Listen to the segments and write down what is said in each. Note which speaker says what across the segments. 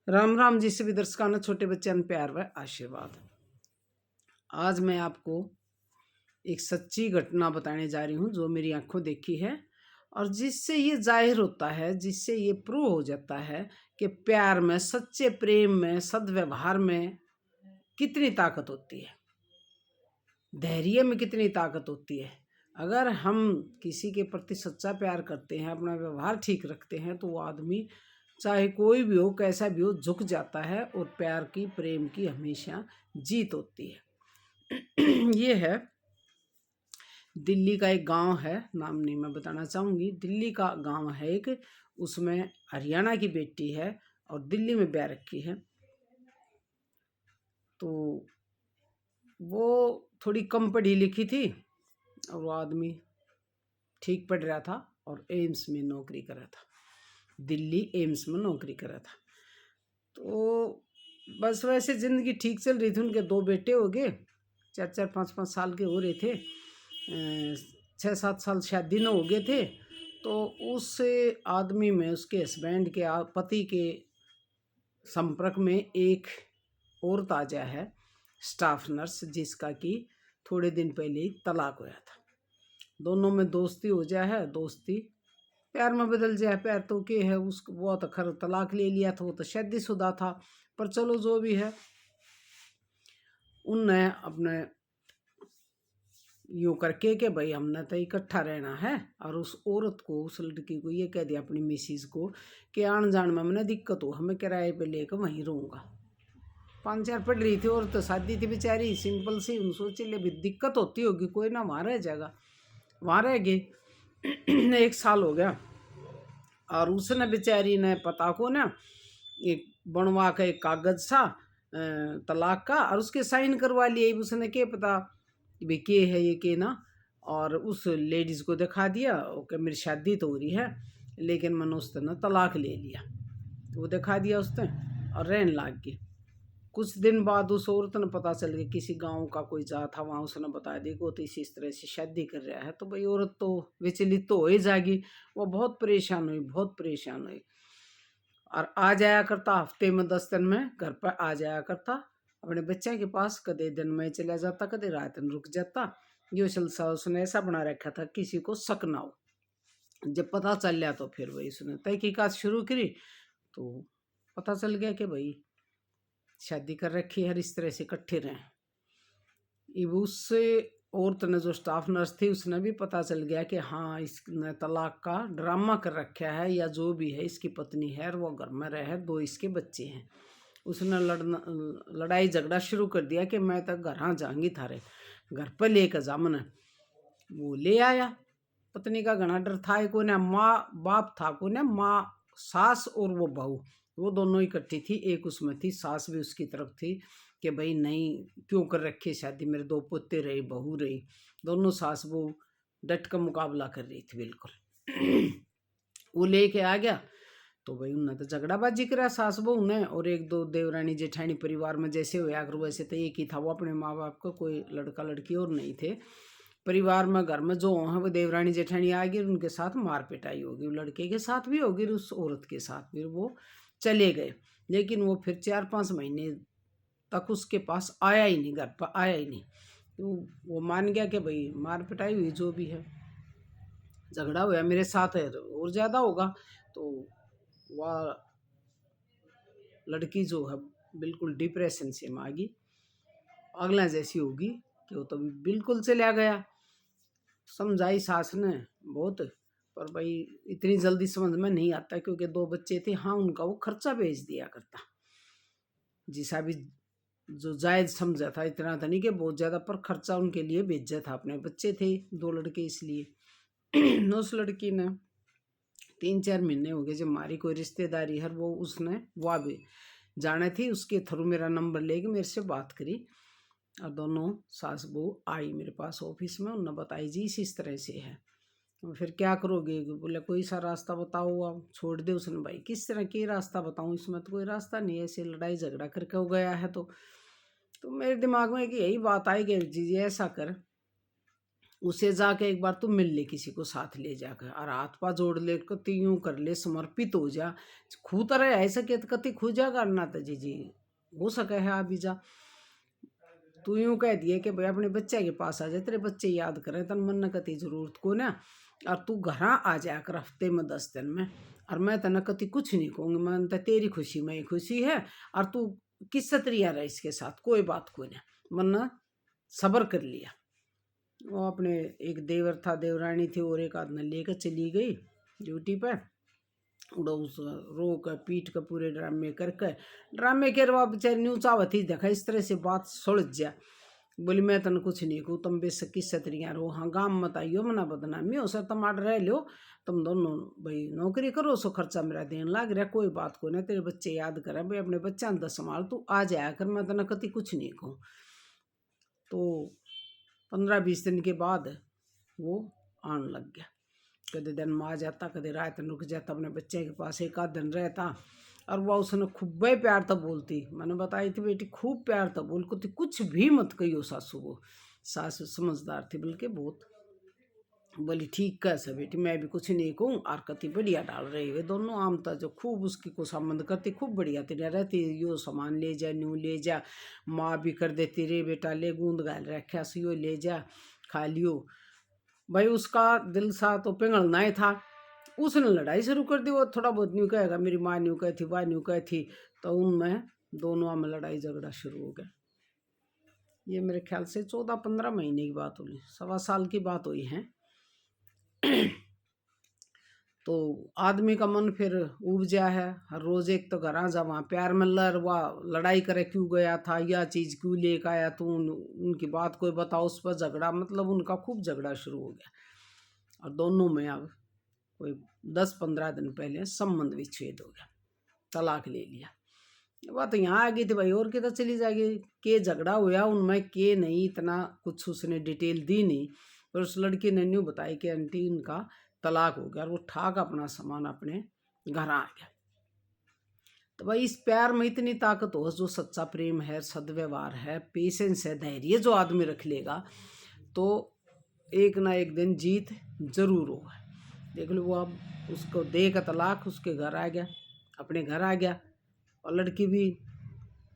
Speaker 1: राम राम जी सभी दर्शकों, छोटे बच्चों प्यार व आशीर्वाद। आज मैं आपको एक सच्ची घटना बताने जा रही हूँ जो मेरी आंखों देखी है और जिससे ये जाहिर होता है, जिससे ये प्रूव हो जाता है कि प्यार में, सच्चे प्रेम में, सद्व्यवहार में कितनी ताकत होती है, धैर्य में कितनी ताकत होती है। अगर हम किसी के प्रति सच्चा प्यार करते हैं, अपना व्यवहार ठीक रखते हैं, तो वो आदमी चाहे कोई भी हो, कैसा भी हो, झुक जाता है और प्यार की, प्रेम की हमेशा जीत होती है। ये है दिल्ली का एक गांव है, नाम नहीं मैं बताना चाहूँगी। दिल्ली का गांव है एक, उसमें हरियाणा की बेटी है और दिल्ली में ब्याह रखी है। तो वो थोड़ी कम पढ़ी लिखी थी और वो आदमी ठीक पढ़ रहा था और एम्स में नौकरी कर रहा था, दिल्ली एम्स में नौकरी कर रहा था। तो बस वैसे ज़िंदगी ठीक चल रही थी। उनके 2 बेटे हो गए, 4-4, 5-5 साल के हो रहे थे, 6-7 साल शायद दिन हो गए थे। तो उस आदमी में, उसके हस्बैंड के पति के संपर्क में एक और ताजा है, स्टाफ नर्स, जिसका कि थोड़े दिन पहले ही तलाक हुआ था। दोनों में दोस्ती हो जाए है, दोस्ती प्यार में बदल जाए। प्यार तो के है, उस वो तो खैर तलाक ले लिया था, वो तो शादीशुदा था, पर चलो जो भी है, उनने अपने यूँ करके कि भाई हमने तो इकट्ठा रहना है, और उस औरत को, उस लड़की को ये कह दिया अपनी मिसिज को कि आन जान में मैंने दिक्कत हो, हमें किराए पे लेकर वहीं रहूँगा। 5-4 पढ़ रही थी और तो शादी थी बेचारी, सिंपल सी। उन सोचे ले भी दिक्कत होती होगी, कोई ना वहाँ रह जाएगा, वहाँ रह गई। 1 साल हो गया और उसने बेचारी ने पता को ना एक बनवा का एक कागज सा तलाक का, और उसके साइन करवा लिए। उसने क्या पता भाई के है ये के ना, और उस लेडीज़ को दिखा दिया कि मेरी शादी तो हो रही है लेकिन मैंने उसने ना तलाक ले लिया। तो वो दिखा दिया उसने और रहने लग गई। कुछ दिन बाद उस औरत ने पता चल गया, किसी गांव का कोई जा था वहाँ, उसने बता दिया कि वो तो इस तरह से शादी कर रहा है। तो भाई औरत तो विचलित तो हो ही जाएगी। वो बहुत परेशान हुई, बहुत परेशान हुई, और आ जाया करता हफ्ते में 10 दिन में घर पर आ जाया करता अपने बच्चे के पास। कदे दिन में चला जाता, कदे रात में रुक जाता। यो सिलसिला उसने ऐसा बना रखा था किसी को शक ना हो। जब पता चल गया तो फिर वही उसने तहकीकात शुरू करी, तो पता चल गया कि भाई शादी कर रखी है, इस तरह से इकट्ठे रहे। उससे औरत ने, जो स्टाफ नर्स थी, उसने भी पता चल गया कि हाँ, इसने तलाक का ड्रामा कर रखा है, या जो भी है इसकी पत्नी है और वो घर में रहे, 2 इसके बच्चे हैं। उसने लड़ाई झगड़ा शुरू कर दिया कि मैं तो घर जाऊंगी, थारे घर पर लेकर जा मने। वो ले आया। पत्नी का घना डर था को ना, माँ बाप था को ना, माँ सास और वो बहू, वो दोनों इकट्ठी थी। एक उसमें थी, सास भी उसकी तरफ थी कि भाई नहीं, क्यों कर रखी शादी, मेरे 2 पोते रहे, बहू रही, दोनों सास बहू डट का मुकाबला कर रही थी बिल्कुल। वो लेके आ गया तो भाई उन्होंने तो झगड़ाबाजी करा सास बहू ने, और 1-2 देवरानी जेठानी परिवार में जैसे हुआ करो वैसे तो एक ही था, वो अपने माँ बाप का, कोई लड़का लड़की और नहीं थे परिवार में। घर में जो है वो देवरानी जेठानी आ गई, उनके साथ मार पिटाई होगी, लड़के के साथ भी होगी, उस औरत के साथ। फिर वो चले गए, लेकिन वो फिर 4-5 महीने तक उसके पास आया ही नहीं, घर पर आया ही नहीं। तो वो मान गया कि भाई मार पिटाई हुई, जो भी है, झगड़ा हुआ मेरे साथ है और ज़्यादा होगा। तो वह लड़की जो है बिल्कुल डिप्रेशन से में आ गई, अगला जैसी होगी कि वो तो बिल्कुल चला गया। समझाई सास ने बहुत, पर भाई इतनी जल्दी समझ में नहीं आता, क्योंकि 2 बच्चे थे। हाँ, उनका वो खर्चा भेज दिया करता, जिसा भी जो जायज़ समझा था। इतना था नहीं कि बहुत ज़्यादा, पर खर्चा उनके लिए भेजा था, अपने बच्चे थे 2 लड़के इसलिए। उस लड़की ने 3-4 महीने हो गए जब हमारी कोई रिश्तेदारी है, वो उसने वो भी जाने थी, उसके थ्रू मेरा नंबर लेके मेरे से बात करी, और दोनों सास बहू आई मेरे पास ऑफिस में। उन्होंने बताई जी इस तरह से है। तो फिर क्या करोगे? बोले कोई सा रास्ता बताओ, आप छोड़ दे। उसने भाई किस तरह की रास्ता बताऊँ, इसमें तो कोई रास्ता नहीं है, ऐसे लड़ाई झगड़ा करके हो गया है। तो मेरे दिमाग में कि यही बात आई कि जी ऐसा कर उसे जाके एक बार तू मिल ले, किसी को साथ ले जाकर, और हाथ पा जोड़ ले, कति यूं कर ले, समर्पित हो जा। खू तरह ऐसा के कति खू जा करना तो जी हो सके है अभी जा। तू यूं कह दिए कि भाई अपने बच्चे के पास आ जाए, तेरे बच्चे याद करें तन मन न कति जरूरत को ना, और तू घर आ जाया कर हफ्ते में 10 दिन में, और मैं तना कति कुछ नहीं कहूँगी, मैं तो तेरी खुशी में ही खुशी है, और तू किस सत्रिया रहा इसके साथ, कोई बात को ना, मन सब्र कर लिया। वो अपने एक देवर था, देवरानी थी, और एक आदमी लेकर चली गई ड्यूटी पर, उड़ा उस रो कर पीट कर पूरे ड्रामे करके, ड्रामे के रवा बेचारी न्यू चावत ही देखा इस तरह से बात सुलझ जा। बोली मैं तन कुछ नहीं कहूँ, तुम बेसकी सत्रियाँ रहो, हाँ गाम मत आइयो, मना बदनामी हो सर, तुम आड रह लो, तुम दोनों भाई नौकरी करो, सो खर्चा मेरा देने लाग रहा, कोई बात को ना, तेरे बच्चे याद करें भाई, अपने बच्चा अंदर संभाल, तू आ जाया कर, मैं तना कति कुछ नहीं कहूँ। तो 15-20 दिन के बाद वो आने लग गया, कदे दिन में आ जाता, कदे रात रुक जाता, अपने बच्चे के पास एक आध दिन रहता, और वह उसने खूब ही प्यार तो बोलती, मैंने बताई थी बेटी खूब प्यार तो बोल को, कुछ भी मत कहियो सासू को। सासू समझदार थी बल्कि बहुत, बोली ठीक कैसे बेटी, मैं भी कुछ नहीं कहूँ, और कति बढ़िया डाल रही वे दोनों आम था, जो खूब उसकी को संबंध करती, खूब बढ़िया तेरा रहती, यो सामान ले जा, न्यू ले जा, माँ भी कर देती रे बेटा ले, गूंद गाल रखा सियो ले जा, खा लियो। भाई उसका दिल सा तो पिघलना ही था, उसने लड़ाई शुरू कर दी, वो थोड़ा बहुत न्यू कहेगा, मेरी माँ न्यू कही थी, वाह न्यू कही थी, तो उनमें दोनों में लड़ाई झगड़ा शुरू हो गया। ये मेरे ख्याल से 14-15 महीने की बात हुई, 1.25 साल की बात हुई है। तो आदमी का मन फिर उब जा है, हर रोज एक तो घर आ जा, वहाँ प्यार में वह लड़ाई करे, क्यों गया था, यह चीज़ क्यों लेकर आया तू, उनकी बात कोई बताओ, उस पर झगड़ा, मतलब उनका खूब झगड़ा शुरू हो गया, और दोनों में अब कोई 10-15 दिन पहले संबंध विच्छेद हो गया, तलाक ले लिया। बात तो यहाँ आ गई थी भाई, और किधर चली जाएगी, के झगड़ा हुआ उनमें के नहीं, इतना कुछ उसने डिटेल दी नहीं, पर उस लड़की ने न्यू बताई कि आंटी इनका तलाक हो गया, और वो ठाक अपना सामान अपने घर आ गया। तो भाई इस प्यार में इतनी ताकत हो, जो सच्चा प्रेम है, सदव्यवहार है, पेशेंस है, धैर्य जो आदमी रख लेगा, तो एक ना एक दिन जीत जरूर होगा। देख लो, वो अब उसको दे का तलाक, उसके घर आ गया, अपने घर आ गया, और लड़की भी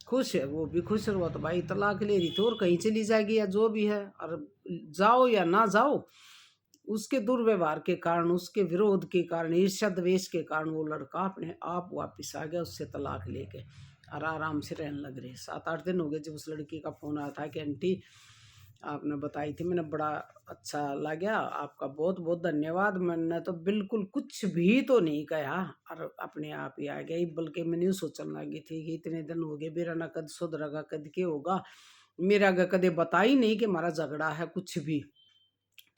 Speaker 1: खुश है, वो भी खुश है, वो तो भाई तलाक ले रही थी और कहीं चली जाएगी या जो भी है, और जाओ या ना जाओ, उसके दुर्व्यवहार के कारण, उसके विरोध के कारण, ईर्ष्या द्वेष के कारण वो लड़का अपने आप वापस आ गया, उससे तलाक लेके, और आराम से रहने लग रहे। 7-8 दिन हो गए जब उस लड़की का फोन आया था कि आंटी आपने बताई थी, मैंने बड़ा अच्छा लगा, आपका बहुत बहुत धन्यवाद, मैंने तो बिल्कुल कुछ भी तो नहीं कहा, और अपने आप ही आ गया। बल्कि मैंने सोचने लगी थी कि इतने दिन हो गए, मेरा ना कद सुधरेगा, कद के होगा, मेरा कदे बता ही नहीं कि हमारा झगड़ा है कुछ भी,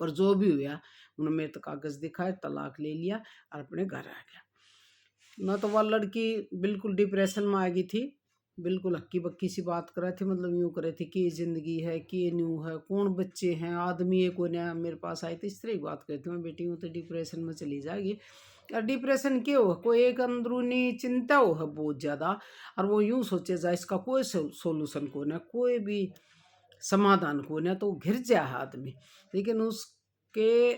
Speaker 1: पर जो भी हुआ उन्होंने मेरे तो कागज दिखाए, तलाक ले लिया, और अपने घर आ गया। ना तो वह लड़की बिल्कुल डिप्रेशन में आ गई थी, बिल्कुल हक्की बक्की सी बात कर रही थी, मतलब यूँ कर रही थी कि जिंदगी है, कि न्यू है, कौन बच्चे हैं, आदमी है कोई नया मेरे पास आई थी, इस तरह की बात करती थी। मैं बेटी हूँ तो डिप्रेशन में चली जाएगी, और डिप्रेशन क्यों हो, कोई एक अंदरूनी चिंता हो है बहुत ज़्यादा, और वो यूँ सोचे जाए इसका कोई सोल्यूशन को ना, कोई भी समाधान को ना, तो घिर जाए आदमी। लेकिन उसके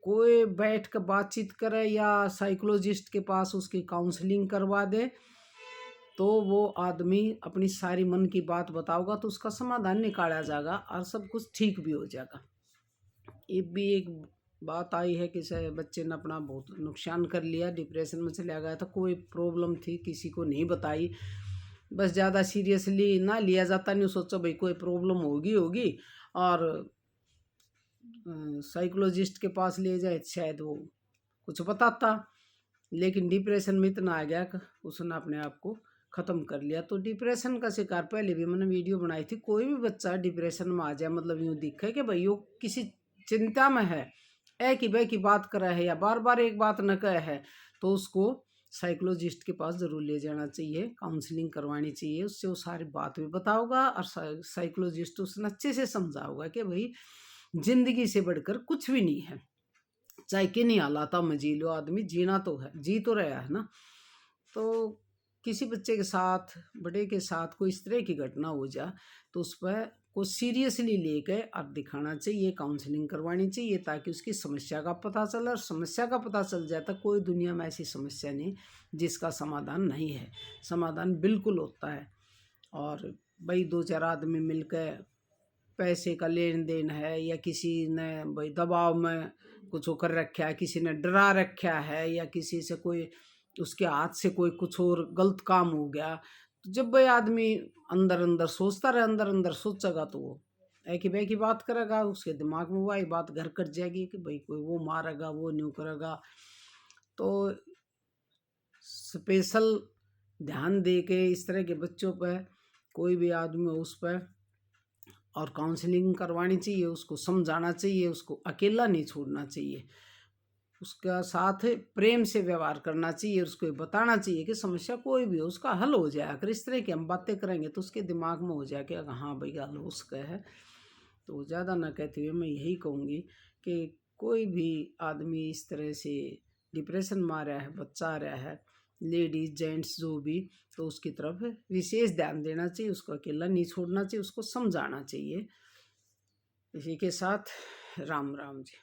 Speaker 1: कोई बैठ कर बातचीत करे या साइकोलॉजिस्ट के पास उसकी काउंसलिंग करवा दे, तो वो आदमी अपनी सारी मन की बात बताओगा, तो उसका समाधान निकाला जाएगा, और सब कुछ ठीक भी हो जाएगा। ये भी एक बात आई है कि बच्चे ने अपना बहुत नुकसान कर लिया, डिप्रेशन में चला गया था, कोई प्रॉब्लम थी किसी को नहीं बताई, बस ज़्यादा सीरियसली ना लिया जाता, नहीं सोचो भाई कोई प्रॉब्लम होगी, और साइकोलॉजिस्ट के पास ले जाए शायद वो कुछ बताता, लेकिन डिप्रेशन में इतना आ गया कि उसने अपने आप को ख़त्म कर लिया। तो डिप्रेशन का शिकार, पहले भी मैंने वीडियो बनाई थी, कोई भी बच्चा डिप्रेशन में आ जाए, मतलब यूँ दिखे कि भाई वो किसी चिंता में है, एक ही बह की बात कर रहा है, या बार बार एक बात न कहे है, तो उसको साइकोलॉजिस्ट के पास ज़रूर ले जाना चाहिए, काउंसलिंग करवानी चाहिए, उससे वो सारी बात भी बताओगा, और साइकोलॉजिस्ट उसने अच्छे से समझाओगा कि भाई जिंदगी से बढ़कर कुछ भी नहीं है, चाहे किन्हीं हालात में जी लो, आदमी जीना तो है, जी तो रहा है ना। तो किसी बच्चे के साथ, बड़े के साथ कोई इस तरह की घटना हो जा तो उस पर को सीरियसली लेके और दिखाना चाहिए, काउंसलिंग करवानी चाहिए, ताकि उसकी समस्या का पता चले। और समस्या का पता चल जाए तो कोई दुनिया में ऐसी समस्या नहीं जिसका समाधान नहीं है, समाधान बिल्कुल होता है। और भाई 2-4 आदमी मिलकर पैसे का लेन देन है, या किसी ने भाई दबाव में कुछ कर रखा है, किसी ने डरा रखा है, या किसी से कोई उसके हाथ से कोई कुछ और गलत काम हो गया, तो जब भाई आदमी अंदर अंदर सोचता रहे, अंदर अंदर सोचेगा तो वो एक ही बे की बात करेगा, उसके दिमाग में वही बात घर कर जाएगी कि भाई कोई वो मारेगा, वो न्यू करेगा। तो स्पेशल ध्यान दे के इस तरह के बच्चों पर कोई भी आदमी हो उस पर और काउंसलिंग करवानी चाहिए, उसको समझाना चाहिए, उसको अकेला नहीं छोड़ना चाहिए, उसका साथ प्रेम से व्यवहार करना चाहिए, उसको ये बताना चाहिए कि समस्या कोई भी हो उसका हल हो जाए। अगर इस तरह की हम बातें करेंगे तो उसके दिमाग में हो जाए कि हाँ भाई हल हो उसका है। तो ज़्यादा ना कहते हुए मैं यही कहूँगी कि कोई भी आदमी इस तरह से डिप्रेशन में आ रहा है, बच्चा आ रहा है, लेडीज जेंट्स जो भी, तो उसकी तरफ विशेष ध्यान देना चाहिए, उसको अकेला नहीं छोड़ना चाहिए, उसको समझाना चाहिए। इसी के साथ राम राम जी।